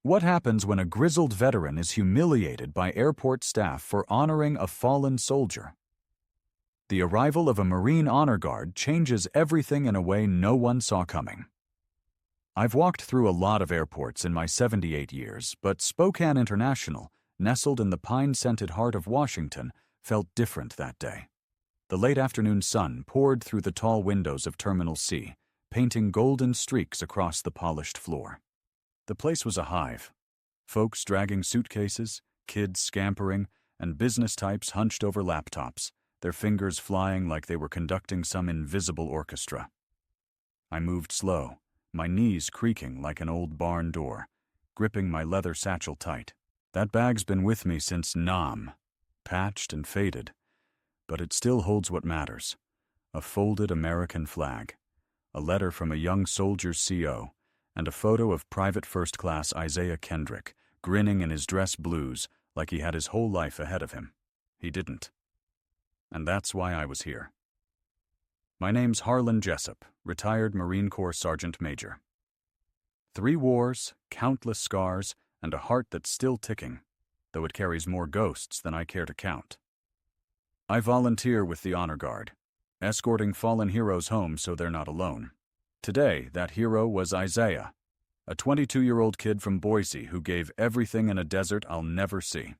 What happens when a grizzled veteran is humiliated by airport staff for honoring a fallen soldier? The arrival of a Marine Honor Guard changes everything in a way no one saw coming. I've walked through a lot of airports in my 78 years, but Spokane International, nestled in the pine-scented heart of Washington, felt different that day. The late afternoon sun poured through the tall windows of Terminal C, painting golden streaks across the polished floor. The place was a hive. Folks dragging suitcases, kids scampering, and business types hunched over laptops, their fingers flying like they were conducting some invisible orchestra. I moved slow, my knees creaking like an old barn door, gripping my leather satchel tight. That bag's been with me since Nam, patched and faded, but it still holds what matters: a folded American flag, a letter from a young soldier's CO, and a photo of Private First Class Isaiah Kendrick, grinning in his dress blues like he had his whole life ahead of him. He didn't. And that's why I was here. My name's Harlan Jessup, retired Marine Corps Sergeant Major. 3 wars, countless scars, and a heart that's still ticking, though it carries more ghosts than I care to count. I volunteer with the Honor Guard, escorting fallen heroes home so they're not alone. Today, that hero was Isaiah, a 22-year-old kid from Boise who gave everything in a desert I'll never see.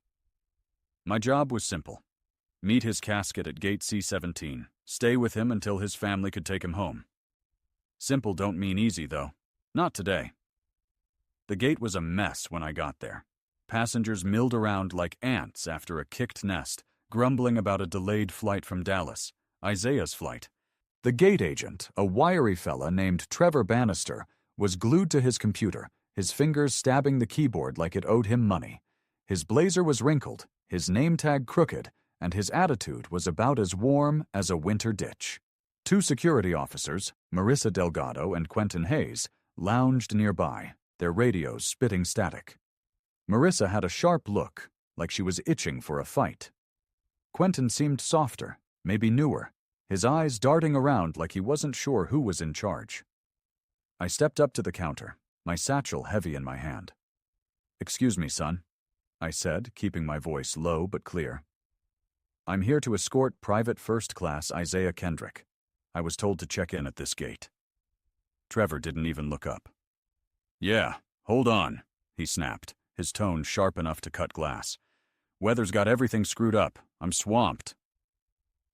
My job was simple: meet his casket at Gate C-17, stay with him until his family could take him home. Simple don't mean easy, though. Not today. The gate was a mess when I got there. Passengers milled around like ants after a kicked nest, grumbling about a delayed flight from Dallas, Isaiah's flight. The gate agent, a wiry fella named Trevor Bannister, was glued to his computer, his fingers stabbing the keyboard like it owed him money. His blazer was wrinkled, his name tag crooked, and his attitude was about as warm as a winter ditch. 2 security officers, Marissa Delgado and Quentin Hayes, lounged nearby, their radios spitting static. Marissa had a sharp look, like she was itching for a fight. Quentin seemed softer, maybe newer, his eyes darting around like he wasn't sure who was in charge. I stepped up to the counter, my satchel heavy in my hand. "Excuse me, son," I said, keeping my voice low but clear. "I'm here to escort Private First Class Isaiah Kendrick. I was told to check in at this gate." Trevor didn't even look up. "Yeah, hold on," he snapped, his tone sharp enough to cut glass. "Weather's got everything screwed up. I'm swamped."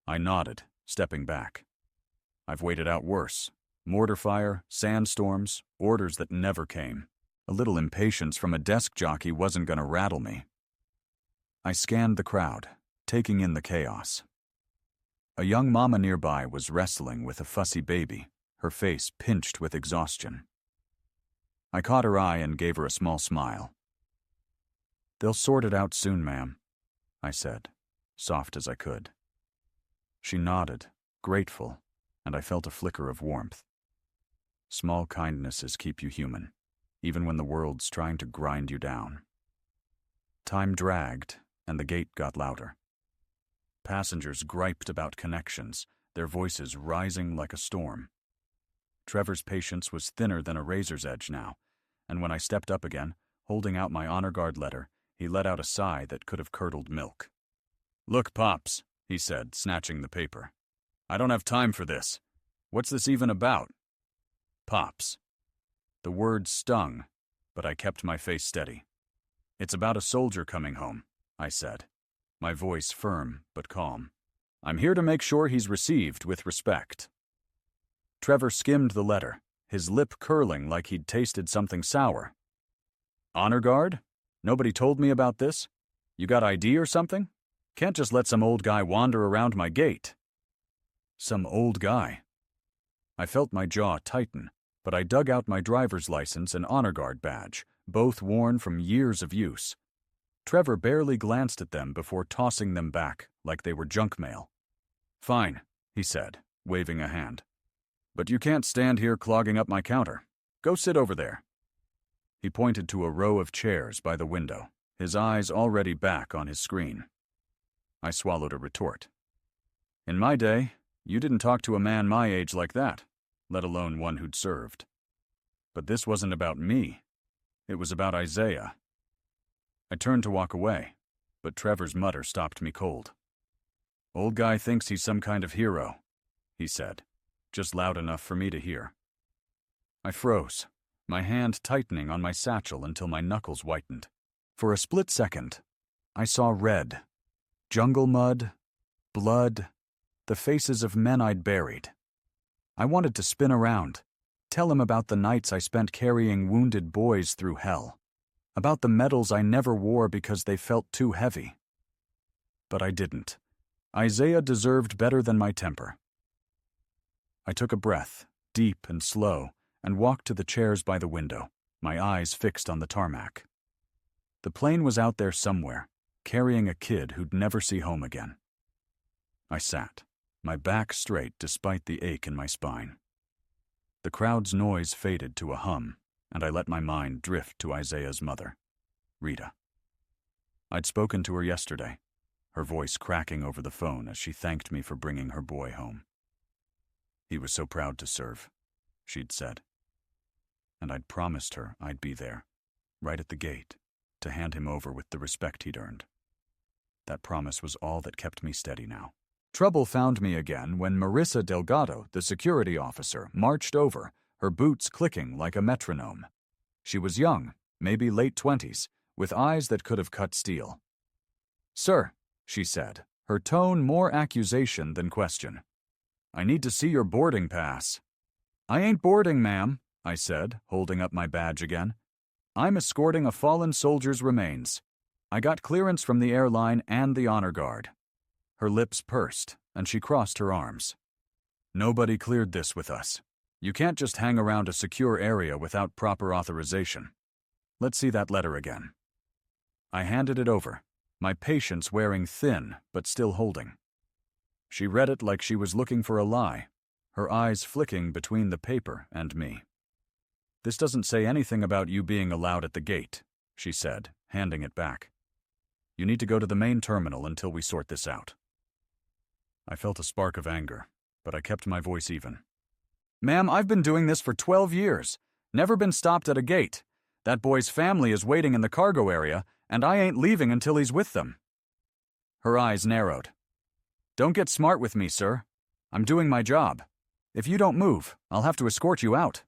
I nodded, stepping back. I've waited out worse. Mortar fire, sandstorms, orders that never came. A little impatience from a desk jockey wasn't going to rattle me. I scanned the crowd, taking in the chaos. A young mama nearby was wrestling with a fussy baby, her face pinched with exhaustion. I caught her eye and gave her a small smile. "They'll sort it out soon, ma'am," I said, soft as I could. She nodded, grateful, and I felt a flicker of warmth. Small kindnesses keep you human, even when the world's trying to grind you down. Time dragged, and the gate got louder. Passengers griped about connections, their voices rising like a storm. Trevor's patience was thinner than a razor's edge now, and when I stepped up again, holding out my Honor Guard letter, he let out a sigh that could have curdled milk. "Look, Pops," he said, snatching the paper. "I don't have time for this. What's this even about?" Pops. The words stung, but I kept my face steady. "It's about a soldier coming home," I said, my voice firm but calm. "I'm here to make sure he's received with respect." Trevor skimmed the letter, his lip curling like he'd tasted something sour. "Honor Guard? Nobody told me about this? You got ID or something? Can't just let some old guy wander around my gate." Some old guy. I felt my jaw tighten, but I dug out my driver's license and Honor Guard badge, both worn from years of use. Trevor barely glanced at them before tossing them back like they were junk mail. "Fine," he said, waving a hand. "But you can't stand here clogging up my counter. Go sit over there." He pointed to a row of chairs by the window, his eyes already back on his screen. I swallowed a retort. "In my day, you didn't talk to a man my age like that, let alone one who'd served. But this wasn't about me. It was about Isaiah. I turned to walk away, but Trevor's mutter stopped me cold. "Old guy thinks he's some kind of hero," he said, just loud enough for me to hear. I froze, my hand tightening on my satchel until my knuckles whitened. For a split second, I saw red, jungle mud, blood, the faces of men I'd buried. I wanted to spin around, tell him about the nights I spent carrying wounded boys through hell, about the medals I never wore because they felt too heavy. But I didn't. Isaiah deserved better than my temper. I took a breath, deep and slow, and walked to the chairs by the window, my eyes fixed on the tarmac. The plane was out there somewhere, carrying a kid who'd never see home again. I sat, my back straight despite the ache in my spine. The crowd's noise faded to a hum, and I let my mind drift to Isaiah's mother, Rita. I'd spoken to her yesterday, her voice cracking over the phone as she thanked me for bringing her boy home. "He was so proud to serve," she'd said. And I'd promised her I'd be there, right at the gate, to hand him over with the respect he'd earned. That promise was all that kept me steady now. Trouble found me again when Marissa Delgado, the security officer, marched over, her boots clicking like a metronome. She was young, maybe late 20s, with eyes that could have cut steel. "Sir," she said, her tone more accusation than question, "I need to see your boarding pass." "I ain't boarding, ma'am," I said, holding up my badge again. "I'm escorting a fallen soldier's remains. I got clearance from the airline and the honor guard." Her lips pursed, and she crossed her arms. "Nobody cleared this with us. You can't just hang around a secure area without proper authorization. Let's see that letter again." I handed it over, my patience wearing thin but still holding. She read it like she was looking for a lie, her eyes flicking between the paper and me. "This doesn't say anything about you being allowed at the gate," she said, handing it back. "You need to go to the main terminal until we sort this out." I felt a spark of anger, but I kept my voice even. "Ma'am, I've been doing this for 12 years. Never been stopped at a gate. That boy's family is waiting in the cargo area, and I ain't leaving until he's with them." Her eyes narrowed. "Don't get smart with me, sir. I'm doing my job. If you don't move, I'll have to escort you out."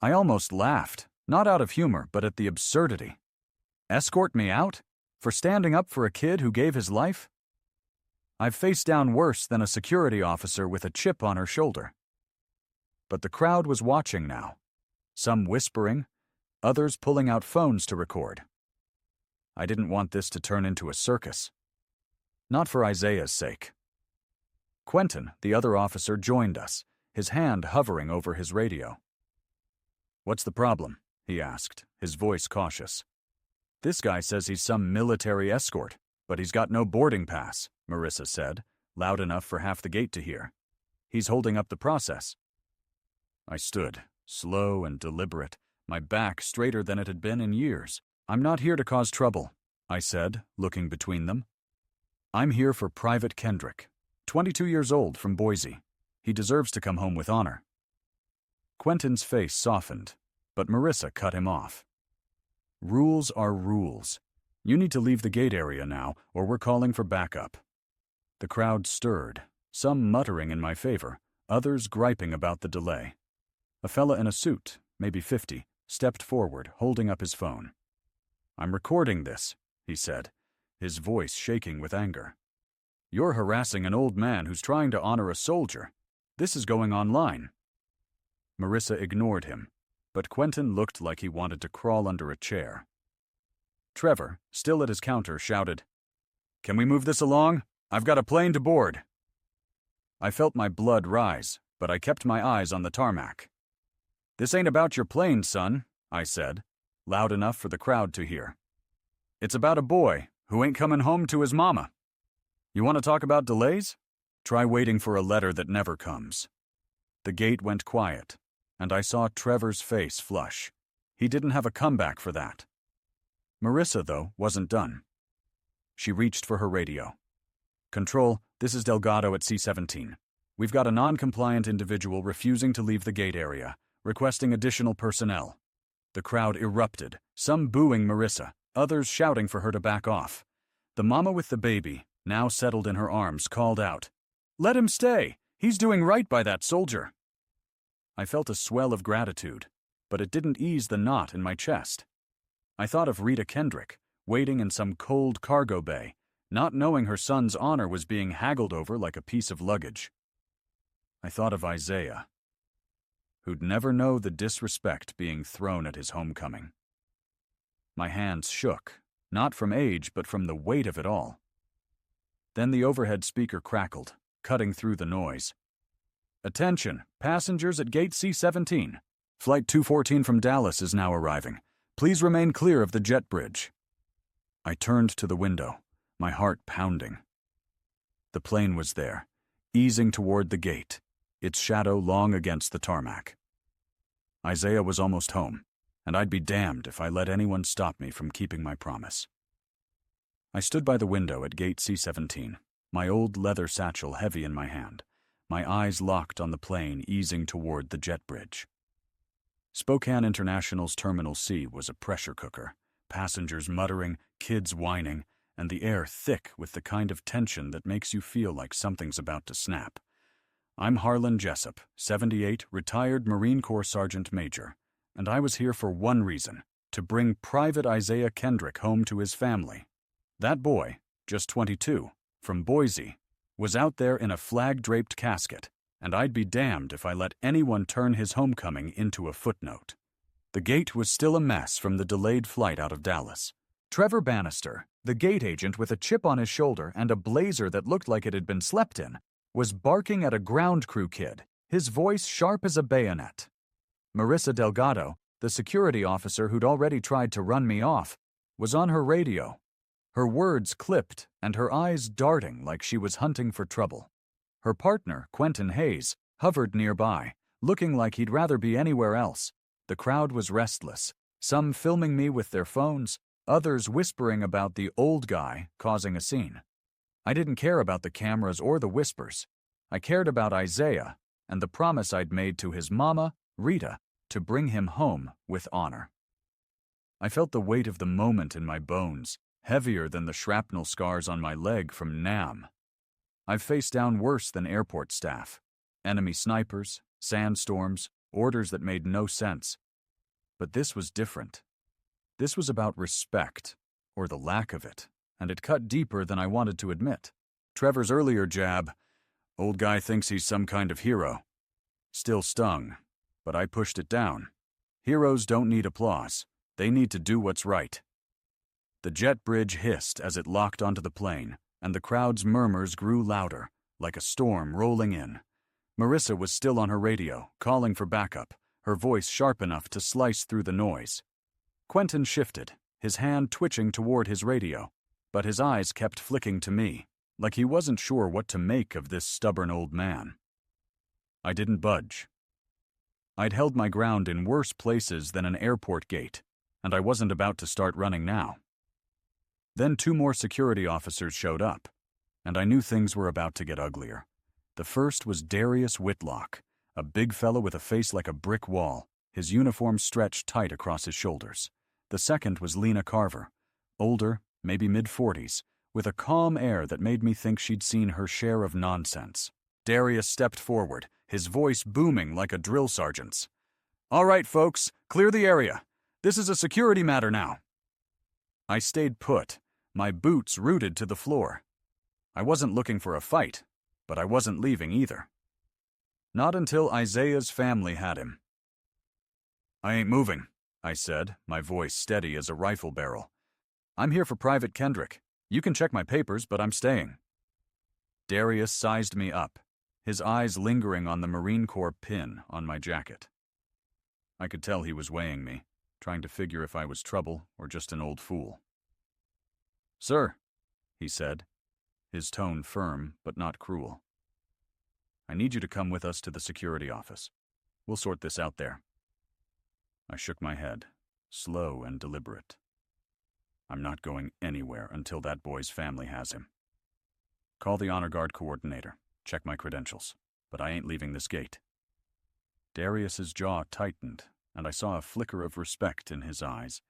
I almost laughed, not out of humor, but at the absurdity. Escort me out? For standing up for a kid who gave his life? I've faced down worse than a security officer with a chip on her shoulder. But the crowd was watching now, some whispering, others pulling out phones to record. I didn't want this to turn into a circus. Not for Isaiah's sake. Quentin, the other officer, joined us, his hand hovering over his radio. "What's the problem?" he asked, his voice cautious. "This guy says he's some military escort, but he's got no boarding pass," Marissa said, loud enough for half the gate to hear. "He's holding up the process." I stood, slow and deliberate, my back straighter than it had been in years. "I'm not here to cause trouble," I said, looking between them. "I'm here for Private Kendrick, 22 years old, from Boise. He deserves to come home with honor." Quentin's face softened, but Marissa cut him off. "Rules are rules. You need to leave the gate area now, or we're calling for backup." The crowd stirred, some muttering in my favor, others griping about the delay. A fella in a suit, maybe 50, stepped forward, holding up his phone. "I'm recording this," he said, his voice shaking with anger. "You're harassing an old man who's trying to honor a soldier. This is going online." Marissa ignored him, but Quentin looked like he wanted to crawl under a chair. Trevor, still at his counter, shouted, "Can we move this along? I've got a plane to board." I felt my blood rise, but I kept my eyes on the tarmac. "This ain't about your plane, son," I said, loud enough for the crowd to hear. "It's about a boy who ain't coming home to his mama. You want to talk about delays? Try waiting for a letter that never comes." The gate went quiet, and I saw Trevor's face flush. He didn't have a comeback for that. Marissa, though, wasn't done. She reached for her radio. "Control, this is Delgado at C-17. We've got a non-compliant individual refusing to leave the gate area, requesting additional personnel." The crowd erupted, some booing Marissa, others shouting for her to back off. The mama with the baby, now settled in her arms, called out, "Let him stay! He's doing right by that soldier!" I felt a swell of gratitude, but it didn't ease the knot in my chest. I thought of Rita Kendrick, waiting in some cold cargo bay, not knowing her son's honor was being haggled over like a piece of luggage. I thought of Isaiah, who'd never know the disrespect being thrown at his homecoming. My hands shook, not from age but from the weight of it all. Then the overhead speaker crackled, cutting through the noise. "Attention, passengers at gate C-17. Flight 214 from Dallas is now arriving. Please remain clear of the jet bridge." I turned to the window, my heart pounding. The plane was there, easing toward the gate, its shadow long against the tarmac. Isaiah was almost home, and I'd be damned if I let anyone stop me from keeping my promise. I stood by the window at gate C-17, my old leather satchel heavy in my hand, my eyes locked on the plane easing toward the jet bridge. Spokane International's Terminal C was a pressure cooker, passengers muttering, kids whining, and the air thick with the kind of tension that makes you feel like something's about to snap. I'm Harlan Jessup, 78, retired Marine Corps Sergeant Major, and I was here for one reason, to bring Private Isaiah Kendrick home to his family. That boy, just 22, from Boise, was out there in a flag-draped casket, and I'd be damned if I let anyone turn his homecoming into a footnote. The gate was still a mess from the delayed flight out of Dallas. Trevor Bannister, the gate agent with a chip on his shoulder and a blazer that looked like it had been slept in, was barking at a ground crew kid, his voice sharp as a bayonet. Marissa Delgado, the security officer who'd already tried to run me off, was on her radio, her words clipped and her eyes darting like she was hunting for trouble. Her partner, Quentin Hayes, hovered nearby, looking like he'd rather be anywhere else. The crowd was restless, some filming me with their phones, others whispering about the old guy causing a scene. I didn't care about the cameras or the whispers. I cared about Isaiah and the promise I'd made to his mama, Rita, to bring him home with honor. I felt the weight of the moment in my bones, heavier than the shrapnel scars on my leg from Nam. I've faced down worse than airport staff, enemy snipers, sandstorms, orders that made no sense. But this was different. This was about respect, or the lack of it, and it cut deeper than I wanted to admit. Trevor's earlier jab, "Old guy thinks he's some kind of hero," still stung, but I pushed it down. Heroes don't need applause. They need to do what's right. The jet bridge hissed as it locked onto the plane, and the crowd's murmurs grew louder, like a storm rolling in. Marissa was still on her radio, calling for backup, her voice sharp enough to slice through the noise. Quentin shifted, his hand twitching toward his radio, but his eyes kept flicking to me, like he wasn't sure what to make of this stubborn old man. I didn't budge. I'd held my ground in worse places than an airport gate, and I wasn't about to start running now. Then 2 more security officers showed up, and I knew things were about to get uglier. The first was Darius Whitlock, a big fellow with a face like a brick wall, his uniform stretched tight across his shoulders. The second was Lena Carver, older, maybe mid-40s, with a calm air that made me think she'd seen her share of nonsense. Darius stepped forward, his voice booming like a drill sergeant's. "All right, folks, clear the area. This is a security matter now." I stayed put, my boots rooted to the floor. I wasn't looking for a fight, but I wasn't leaving either. Not until Isaiah's family had him. "I ain't moving," I said, my voice steady as a rifle barrel. "I'm here for Private Kendrick. You can check my papers, but I'm staying." Darius sized me up, his eyes lingering on the Marine Corps pin on my jacket. I could tell he was weighing me, trying to figure if I was trouble or just an old fool. "Sir," he said, his tone firm but not cruel. "I need you to come with us to the security office. We'll sort this out there." I shook my head, slow and deliberate. I'm not going anywhere until that boy's family has him. Call the honor guard coordinator, check my credentials, but I ain't leaving this gate. Darius's jaw tightened, and I saw a flicker of respect in his eyes.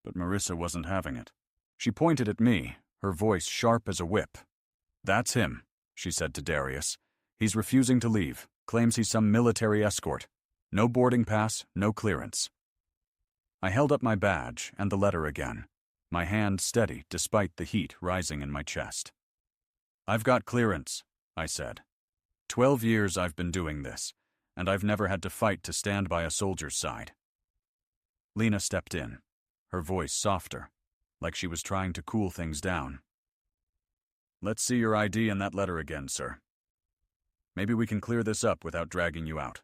But Marissa wasn't having it. She pointed at me, her voice sharp as a whip. "That's him," she said to Darius. "He's refusing to leave, claims he's some military escort. No boarding pass, no clearance." I held up my badge and the letter again, my hand steady despite the heat rising in my chest. "I've got clearance," I said. 12 years I've been doing this, and I've never had to fight to stand by a soldier's side. Lena stepped in, her voice softer, like she was trying to cool things down. "Let's see your ID and that letter again, sir. Maybe we can clear this up without dragging you out."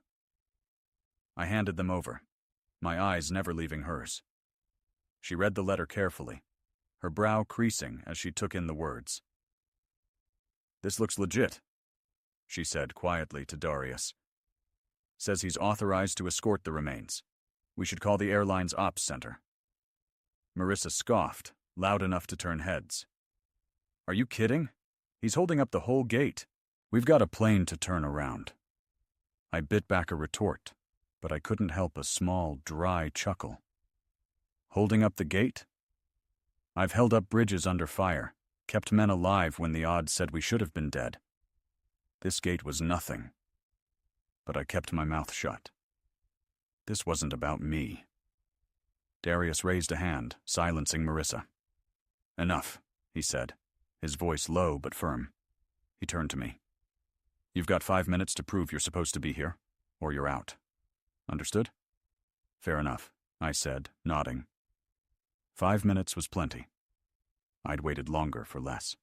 I handed them over, my eyes never leaving hers. She read the letter carefully, her brow creasing as she took in the words. "This looks legit," she said quietly to Darius. "Says he's authorized to escort the remains. We should call the airline's ops center." Marissa scoffed, loud enough to turn heads. "Are you kidding? He's holding up the whole gate. We've got a plane to turn around." I bit back a retort, but I couldn't help a small, dry chuckle. Holding up the gate? I've held up bridges under fire, kept men alive when the odds said we should have been dead. This gate was nothing. But I kept my mouth shut. This wasn't about me. Darius raised a hand, silencing Marissa. "Enough," he said, his voice low but firm. He turned to me. "You've got 5 minutes to prove you're supposed to be here, or you're out. Understood?" "Fair enough," I said, nodding. 5 minutes was plenty. I'd waited longer for less.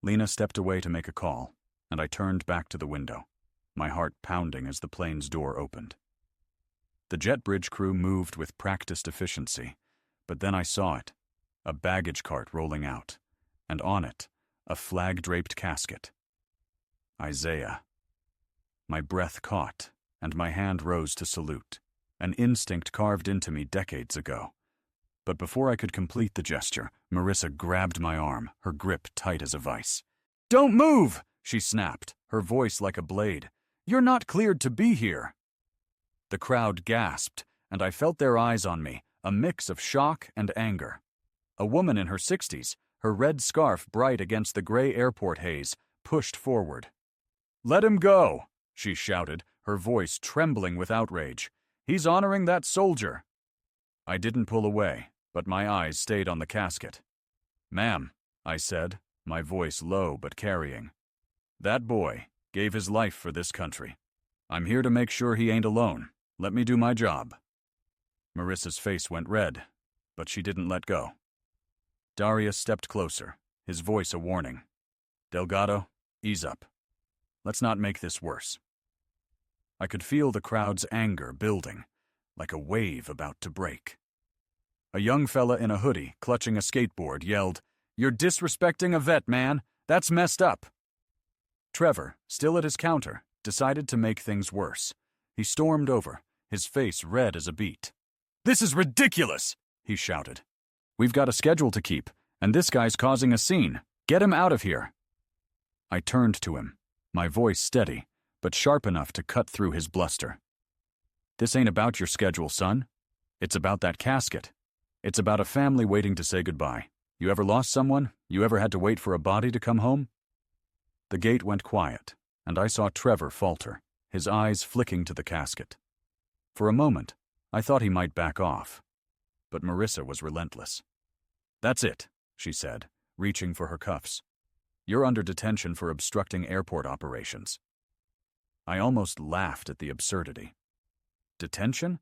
Lena stepped away to make a call, and I turned back to the window, my heart pounding as the plane's door opened. The jet bridge crew moved with practiced efficiency, but then I saw it, a baggage cart rolling out, and on it, a flag-draped casket. Isaiah. My breath caught, and my hand rose to salute, an instinct carved into me decades ago. But before I could complete the gesture, Marissa grabbed my arm, her grip tight as a vice. "Don't move!" she snapped, her voice like a blade. "You're not cleared to be here." The crowd gasped, and I felt their eyes on me, a mix of shock and anger. A woman in her 60s, her red scarf bright against the gray airport haze, pushed forward. "Let him go!" she shouted, her voice trembling with outrage. "He's honoring that soldier." I didn't pull away, but my eyes stayed on the casket. "Ma'am," I said, my voice low but carrying. "That boy gave his life for this country. I'm here to make sure he ain't alone. Let me do my job." Marissa's face went red, but she didn't let go. Darius stepped closer, his voice a warning. "Delgado, ease up. Let's not make this worse." I could feel the crowd's anger building, like a wave about to break. A young fella in a hoodie, clutching a skateboard, yelled, "You're disrespecting a vet, man. That's messed up." Trevor, still at his counter, decided to make things worse. He stormed over, his face red as a beet. "This is ridiculous!" he shouted. "We've got a schedule to keep, and this guy's causing a scene. Get him out of here." I turned to him, my voice steady, but sharp enough to cut through his bluster. "This ain't about your schedule, son. It's about that casket. It's about a family waiting to say goodbye. You ever lost someone? You ever had to wait for a body to come home?" The gate went quiet, and I saw Trevor falter, his eyes flicking to the casket. For a moment, I thought he might back off. But Marissa was relentless. "That's it," she said, reaching for her cuffs. "You're under detention for obstructing airport operations." I almost laughed at the absurdity. Detention?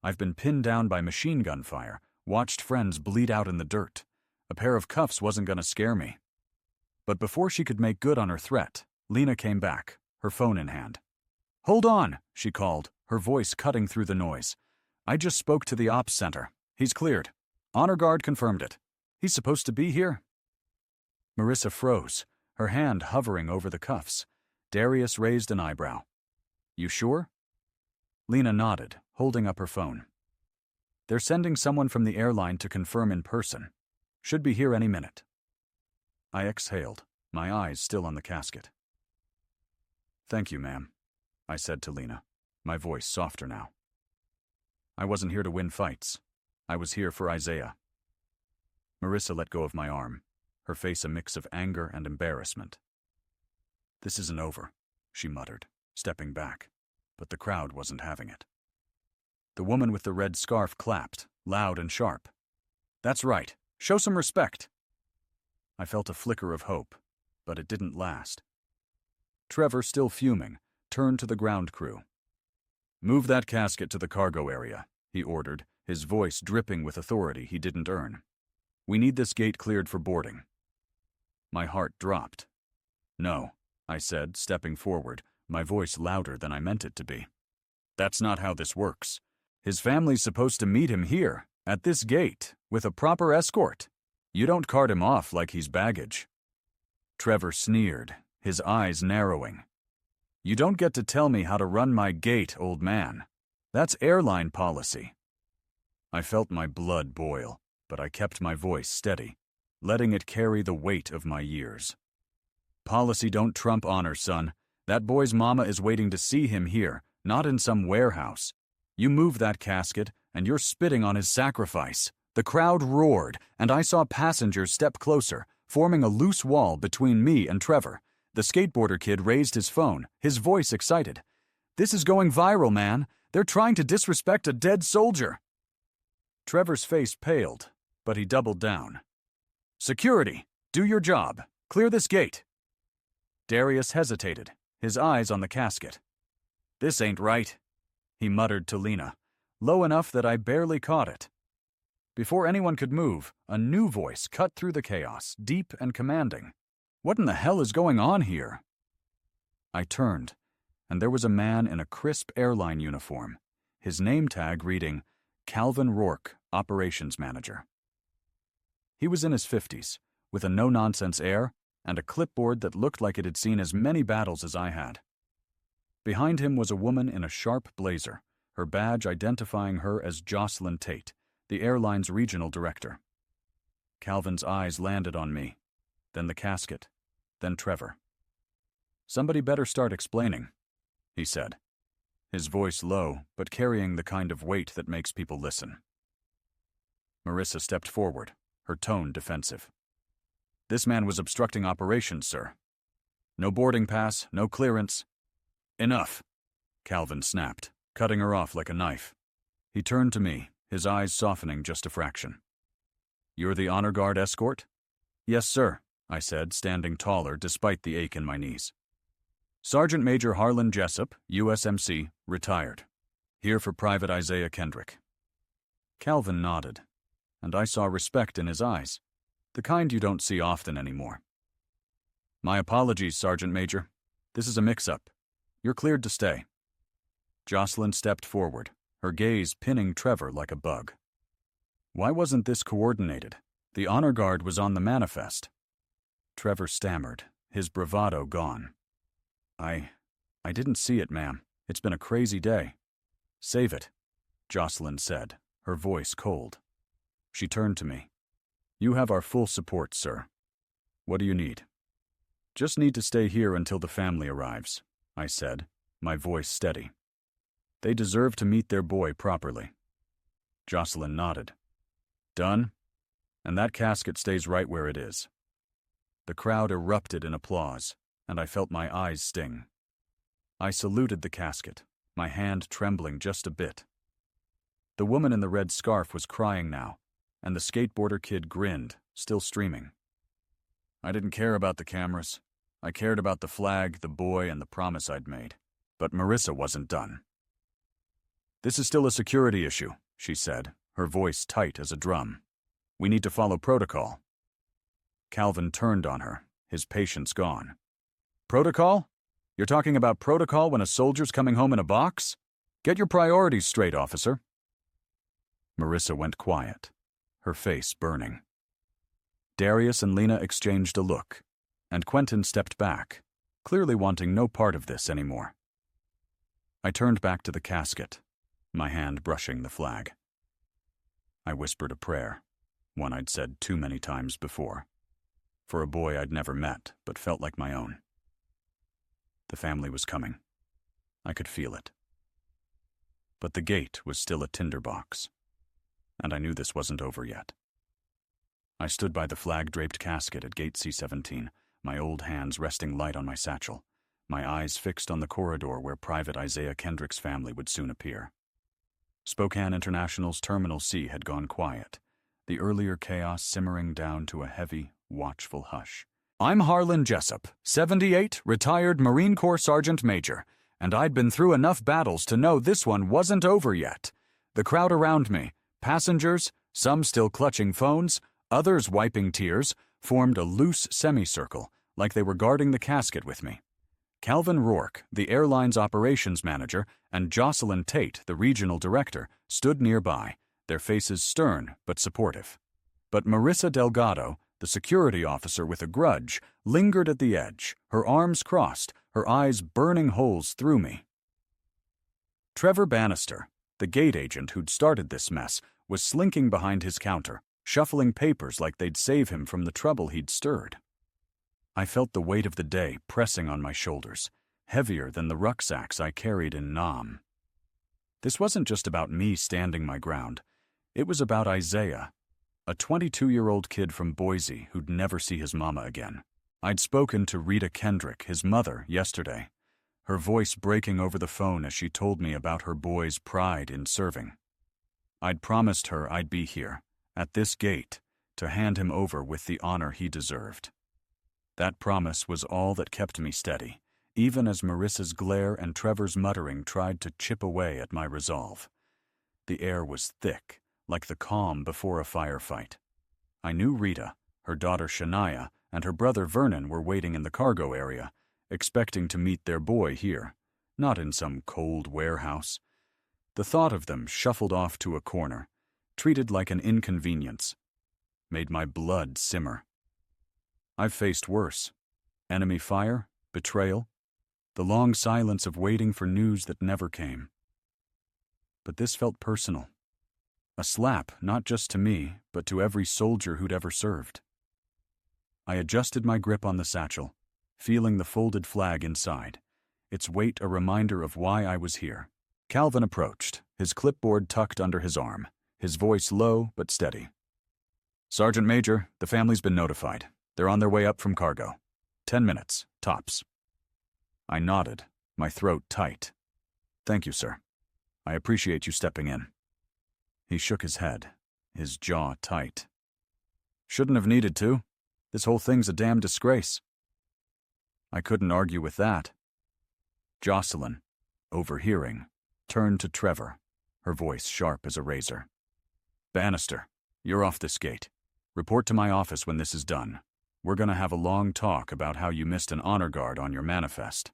I've been pinned down by machine gun fire, watched friends bleed out in the dirt. A pair of cuffs wasn't going to scare me. But before she could make good on her threat, Lena came back, her phone in hand. "Hold on," she called, her voice cutting through the noise. "I just spoke to the ops center. He's cleared. Honor Guard confirmed it. He's supposed to be here." Marissa froze, her hand hovering over the cuffs. Darius raised an eyebrow. "You sure?" Lena nodded, holding up her phone. "They're sending someone from the airline to confirm in person. Should be here any minute." I exhaled, my eyes still on the casket. "Thank you, ma'am," I said to Lena, my voice softer now. I wasn't here to win fights. I was here for Isaiah. Marissa let go of my arm, her face a mix of anger and embarrassment. "This isn't over," she muttered, stepping back, but the crowd wasn't having it. The woman with the red scarf clapped, loud and sharp. "That's right. Show some respect." I felt a flicker of hope, but it didn't last. Trevor, still fuming, turned to the ground crew. "Move that casket to the cargo area," he ordered, his voice dripping with authority he didn't earn. "We need this gate cleared for boarding." My heart dropped. "No," I said, stepping forward, my voice louder than I meant it to be. "That's not how this works. His family's supposed to meet him here, at this gate, with a proper escort. You don't cart him off like he's baggage." Trevor sneered, his eyes narrowing. "You don't get to tell me how to run my gate, old man. That's airline policy." I felt my blood boil, but I kept my voice steady, letting it carry the weight of my years. "Policy don't trump honor, son. That boy's mama is waiting to see him here, not in some warehouse. You move that casket, and you're spitting on his sacrifice." The crowd roared, and I saw passengers step closer, forming a loose wall between me and Trevor. The skateboarder kid raised his phone, his voice excited. "This is going viral, man. They're trying to disrespect a dead soldier." Trevor's face paled, but he doubled down. "Security, do your job. Clear this gate." Darius hesitated, his eyes on the casket. "This ain't right," he muttered to Lena, low enough that I barely caught it. Before anyone could move, a new voice cut through the chaos, deep and commanding. "What in the hell is going on here?" I turned, and there was a man in a crisp airline uniform, his name tag reading, Calvin Rourke, Operations Manager. He was in his 50s, with a no-nonsense air and a clipboard that looked like it had seen as many battles as I had. Behind him was a woman in a sharp blazer, her badge identifying her as Jocelyn Tate, the airline's regional director. Calvin's eyes landed on me, then the casket, then Trevor. "Somebody better start explaining," he said, his voice low but carrying the kind of weight that makes people listen. Marissa stepped forward, her tone defensive. "This man was obstructing operations, sir. No boarding pass, no clearance." "Enough," Calvin snapped, cutting her off like a knife. He turned to me, his eyes softening just a fraction. "You're the honor guard escort?" "Yes, sir," I said, standing taller despite the ache in my knees. "Sergeant Major Harlan Jessup, USMC, retired. Here for Private Isaiah Kendrick." Calvin nodded, and I saw respect in his eyes, the kind you don't see often anymore. "My apologies, Sergeant Major. This is a mix-up. You're cleared to stay." Jocelyn stepped forward, her gaze pinning Trevor like a bug. Why wasn't this coordinated? The honor guard was on the manifest. Trevor stammered, his bravado gone. I didn't see it, ma'am. It's been a crazy day." "Save it," Jocelyn said, her voice cold. She turned to me. "You have our full support, sir. What do you need?" "Just need to stay here until the family arrives," I said, my voice steady. "They deserve to meet their boy properly." Jocelyn nodded. "Done? And that casket stays right where it is." The crowd erupted in applause, and I felt my eyes sting. I saluted the casket, my hand trembling just a bit. The woman in the red scarf was crying now, and the skateboarder kid grinned, still streaming. I didn't care about the cameras. I cared about the flag, the boy, and the promise I'd made. But Marissa wasn't done. "This is still a security issue," she said, her voice tight as a drum. "We need to follow protocol." Calvin turned on her, his patience gone. "Protocol? You're talking about protocol when a soldier's coming home in a box? Get your priorities straight, officer." Marissa went quiet, her face burning. Darius and Lena exchanged a look, and Quentin stepped back, clearly wanting no part of this anymore. I turned back to the casket, my hand brushing the flag. I whispered a prayer, one I'd said too many times before, for a boy I'd never met but felt like my own. The family was coming. I could feel it. But the gate was still a tinderbox, and I knew this wasn't over yet. I stood by the flag-draped casket at gate C-17, my old hands resting light on my satchel, my eyes fixed on the corridor where Private Isaiah Kendrick's family would soon appear. Spokane International's Terminal C had gone quiet, the earlier chaos simmering down to a heavy, watchful hush. I'm Harlan Jessup, 78, retired Marine Corps Sergeant Major, and I'd been through enough battles to know this one wasn't over yet. The crowd around me, passengers, some still clutching phones, others wiping tears, formed a loose semicircle, like they were guarding the casket with me. Calvin Rourke, the airline's operations manager, and Jocelyn Tate, the regional director, stood nearby, their faces stern but supportive. But Marissa Delgado, the security officer with a grudge, lingered at the edge, her arms crossed, her eyes burning holes through me. Trevor Bannister, the gate agent who'd started this mess, was slinking behind his counter, shuffling papers like they'd save him from the trouble he'd stirred. I felt the weight of the day pressing on my shoulders, heavier than the rucksacks I carried in Nam. This wasn't just about me standing my ground. It was about Isaiah, a 22-year-old kid from Boise who'd never see his mama again. I'd spoken to Rita Kendrick, his mother, yesterday, her voice breaking over the phone as she told me about her boy's pride in serving. I'd promised her I'd be here, at this gate, to hand him over with the honor he deserved. That promise was all that kept me steady, even as Marissa's glare and Trevor's muttering tried to chip away at my resolve. The air was thick, like the calm before a firefight. I knew Rita, her daughter Shania, and her brother Vernon were waiting in the cargo area, expecting to meet their boy here, not in some cold warehouse. The thought of them shuffled off to a corner, treated like an inconvenience, made my blood simmer. I've faced worse. Enemy fire, betrayal, the long silence of waiting for news that never came. But this felt personal. A slap not just to me, but to every soldier who'd ever served. I adjusted my grip on the satchel, feeling the folded flag inside, its weight a reminder of why I was here. Calvin approached, his clipboard tucked under his arm, his voice low but steady. Sergeant Major, the family's been notified. They're on their way up from cargo. 10 minutes, tops. I nodded, my throat tight. Thank you, sir. I appreciate you stepping in. He shook his head, his jaw tight. Shouldn't have needed to. This whole thing's a damn disgrace. I couldn't argue with that. Jocelyn, overhearing, turned to Trevor, her voice sharp as a razor. Bannister, you're off this gate. Report to my office when this is done. We're gonna have a long talk about how you missed an honor guard on your manifest.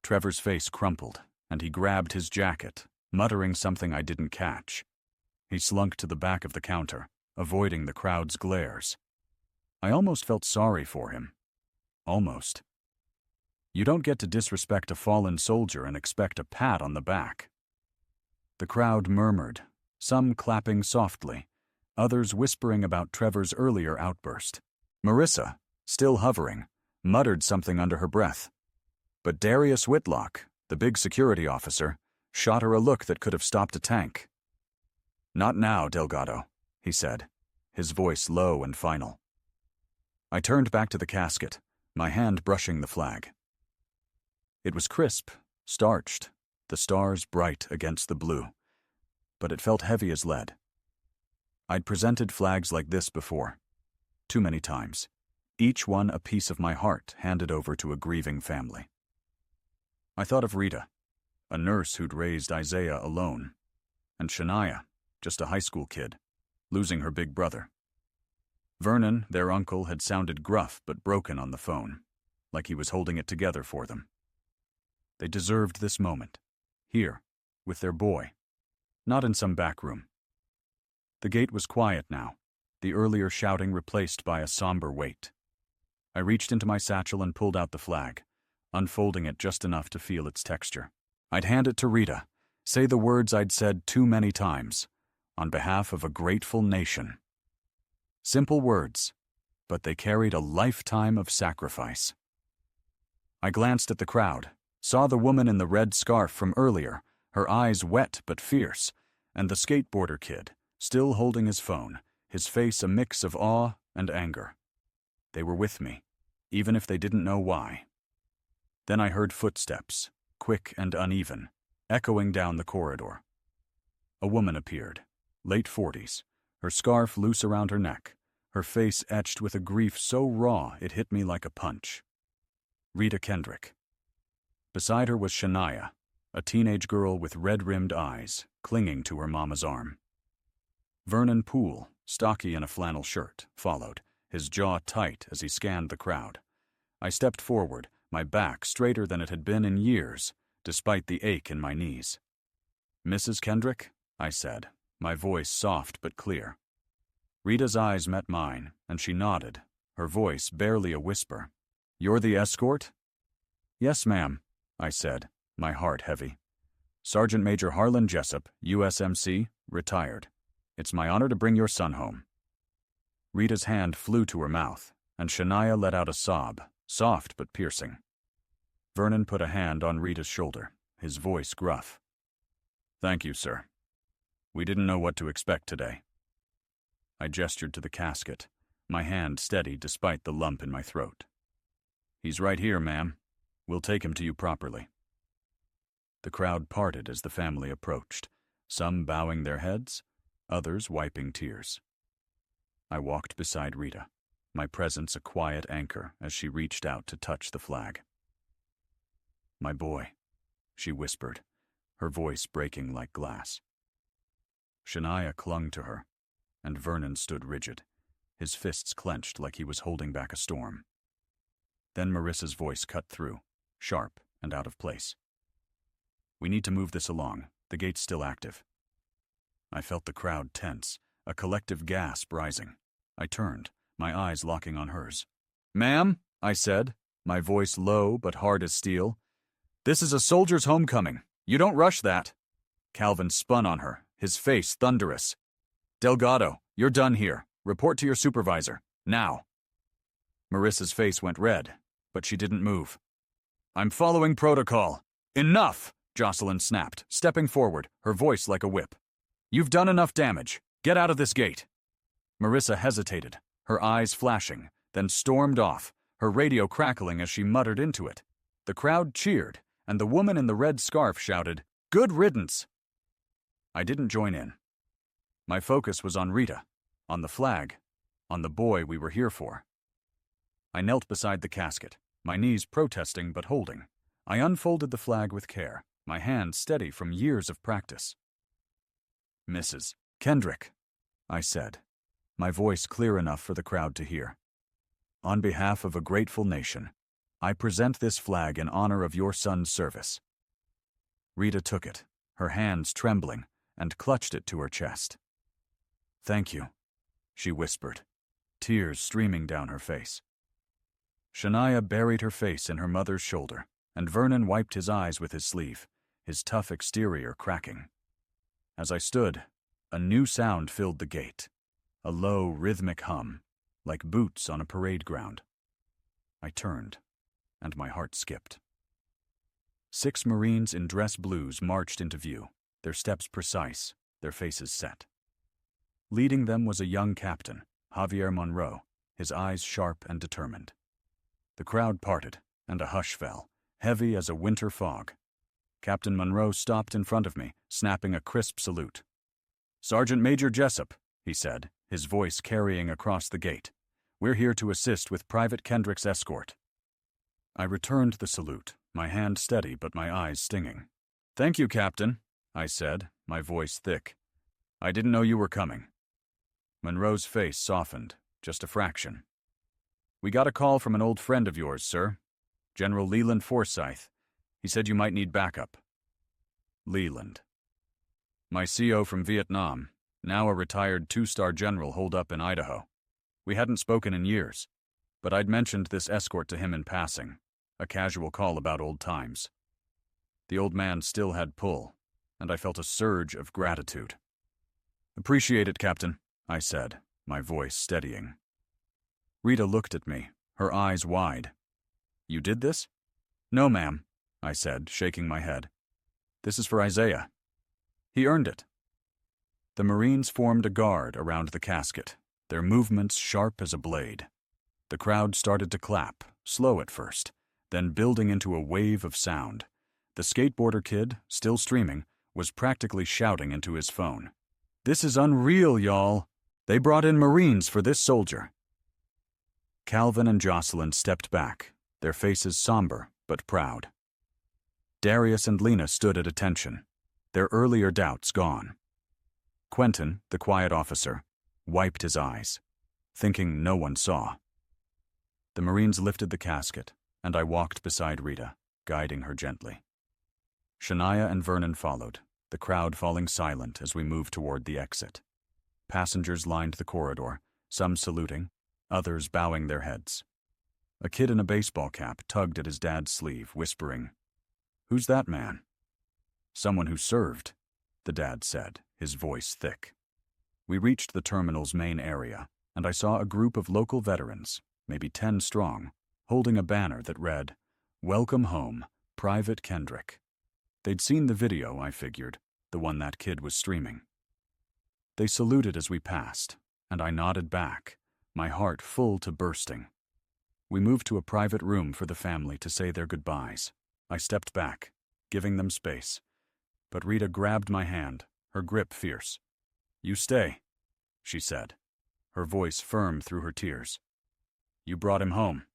Trevor's face crumpled, and he grabbed his jacket, muttering something I didn't catch. He slunk to the back of the counter, avoiding the crowd's glares. I almost felt sorry for him. Almost. You don't get to disrespect a fallen soldier and expect a pat on the back. The crowd murmured, some clapping softly, others whispering about Trevor's earlier outburst. Marissa, still hovering, muttered something under her breath. But Darius Whitlock, the big security officer, shot her a look that could have stopped a tank. Not now, Delgado, he said, his voice low and final. I turned back to the casket, my hand brushing the flag. It was crisp, starched, the stars bright against the blue, but it felt heavy as lead. I'd presented flags like this before, too many times, each one a piece of my heart handed over to a grieving family. I thought of Rita, a nurse who'd raised Isaiah alone, and Shania, just a high school kid, losing her big brother. Vernon, their uncle, had sounded gruff but broken on the phone, like he was holding it together for them. They deserved this moment, here, with their boy, not in some back room. The gate was quiet now, the earlier shouting replaced by a somber wait. I reached into my satchel and pulled out the flag, unfolding it just enough to feel its texture. I'd hand it to Rita, say the words I'd said too many times, on behalf of a grateful nation. Simple words, but they carried a lifetime of sacrifice. I glanced at the crowd, saw the woman in the red scarf from earlier, her eyes wet but fierce, and the skateboarder kid, still holding his phone, his face a mix of awe and anger. They were with me, even if they didn't know why. Then I heard footsteps, quick and uneven, echoing down the corridor. A woman appeared, late 40s, her scarf loose around her neck, her face etched with a grief so raw it hit me like a punch. Rita Kendrick. Beside her was Shania, a teenage girl with red-rimmed eyes, clinging to her mama's arm. Vernon Poole, stocky in a flannel shirt, followed, his jaw tight as he scanned the crowd. I stepped forward, my back straighter than it had been in years, despite the ache in my knees. "Mrs. Kendrick?" I said, my voice soft but clear. Rita's eyes met mine, and she nodded, her voice barely a whisper. "You're the escort?" "Yes, ma'am," I said, my heart heavy. "Sergeant Major Harlan Jessup, USMC, retired. It's my honor to bring your son home." Rita's hand flew to her mouth, and Shania let out a sob, soft but piercing. Vernon put a hand on Rita's shoulder, his voice gruff. "Thank you, sir. We didn't know what to expect today." I gestured to the casket, my hand steady despite the lump in my throat. "He's right here, ma'am. We'll take him to you properly." The crowd parted as the family approached, some bowing their heads, others wiping tears. I walked beside Rita, my presence a quiet anchor as she reached out to touch the flag. "My boy," she whispered, her voice breaking like glass. Shania clung to her, and Vernon stood rigid, his fists clenched like he was holding back a storm. Then Marissa's voice cut through, sharp and out of place. "We need to move this along. The gate's still active." I felt the crowd tense, a collective gasp rising. I turned, my eyes locking on hers. "Ma'am," I said, my voice low but hard as steel, "this is a soldier's homecoming. You don't rush that." Calvin spun on her, his face thunderous. "Delgado, you're done here. Report to your supervisor. Now." Marissa's face went red, but she didn't move. "I'm following protocol." "Enough!" Jocelyn snapped, stepping forward, her voice like a whip. "You've done enough damage. Get out of this gate." Marissa hesitated, her eyes flashing, then stormed off, her radio crackling as she muttered into it. The crowd cheered, and the woman in the red scarf shouted, "Good riddance!" I didn't join in. My focus was on Rita, on the flag, on the boy we were here for. I knelt beside the casket, my knees protesting but holding. I unfolded the flag with care, my hand steady from years of practice. "Mrs. Kendrick," I said, my voice clear enough for the crowd to hear. "On behalf of a grateful nation, I present this flag in honor of your son's service." Rita took it, her hands trembling, and clutched it to her chest. "Thank you," she whispered, tears streaming down her face. Shania buried her face in her mother's shoulder, and Vernon wiped his eyes with his sleeve, his tough exterior cracking. As I stood, a new sound filled the gate, a low, rhythmic hum, like boots on a parade ground. I turned, and my heart skipped. 6 Marines in dress blues marched into view, their steps precise, their faces set. Leading them was a young captain, Javier Monroe, his eyes sharp and determined. The crowd parted, and a hush fell, heavy as a winter fog. Captain Monroe stopped in front of me, snapping a crisp salute. "Sergeant Major Jessup," he said, his voice carrying across the gate. "We're here to assist with Private Kendrick's escort." I returned the salute, my hand steady but my eyes stinging. "Thank you, Captain," I said, my voice thick. "I didn't know you were coming." Monroe's face softened, just a fraction. "We got a call from an old friend of yours, sir. General Leland Forsyth. He said you might need backup." Leland. My CO from Vietnam, now a retired 2-star general holed up in Idaho. We hadn't spoken in years, but I'd mentioned this escort to him in passing, a casual call about old times. The old man still had pull, and I felt a surge of gratitude. "Appreciate it, Captain," I said, my voice steadying. Rita looked at me, her eyes wide. "You did this?" "No, ma'am," I said, shaking my head. This is for Isaiah. He earned it." The Marines formed a guard around the casket, their movements sharp as a blade. The crowd started to clap, slow at first, then building into a wave of sound. The skateboarder kid, still streaming, was practically shouting into his phone. "This is unreal, y'all. They brought in Marines for this soldier." Calvin and Jocelyn stepped back, their faces somber but proud. Darius and Lena stood at attention, their earlier doubts gone. Quentin, the quiet officer, wiped his eyes, thinking no one saw. The Marines lifted the casket, and I walked beside Rita, guiding her gently. Shania and Vernon followed, the crowd falling silent as we moved toward the exit. Passengers lined the corridor, some saluting, others bowing their heads. A kid in a baseball cap tugged at his dad's sleeve, whispering, "Who's that man?" "Someone who served," the dad said, his voice thick. We reached the terminal's main area, and I saw a group of local veterans, maybe 10 strong, holding a banner that read, "Welcome home, Private Kendrick." They'd seen the video, I figured, the one that kid was streaming. They saluted as we passed, and I nodded back, my heart full to bursting. We moved to a private room for the family to say their goodbyes. I stepped back, giving them space. But Rita grabbed my hand, her grip fierce. "You stay," she said, her voice firm through her tears. "You brought him home."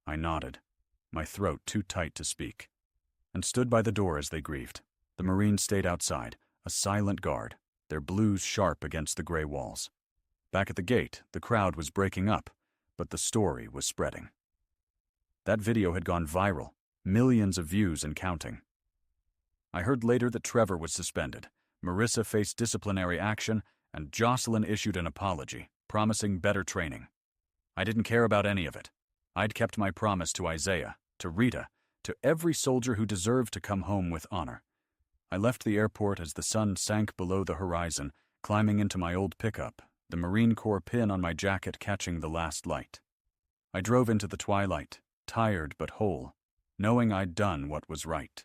I nodded, my throat too tight to speak, and stood by the door as they grieved. The Marines stayed outside, a silent guard, their blues sharp against the gray walls. Back at the gate, the crowd was breaking up, but the story was spreading. That video had gone viral, millions of views and counting. I heard later that Trevor was suspended, Marissa faced disciplinary action, and Jocelyn issued an apology, promising better training. I didn't care about any of it. I'd kept my promise to Isaiah, to Rita, to every soldier who deserved to come home with honor. I left the airport as the sun sank below the horizon, climbing into my old pickup, the Marine Corps pin on my jacket catching the last light. I drove into the twilight, tired but whole, knowing I'd done what was right.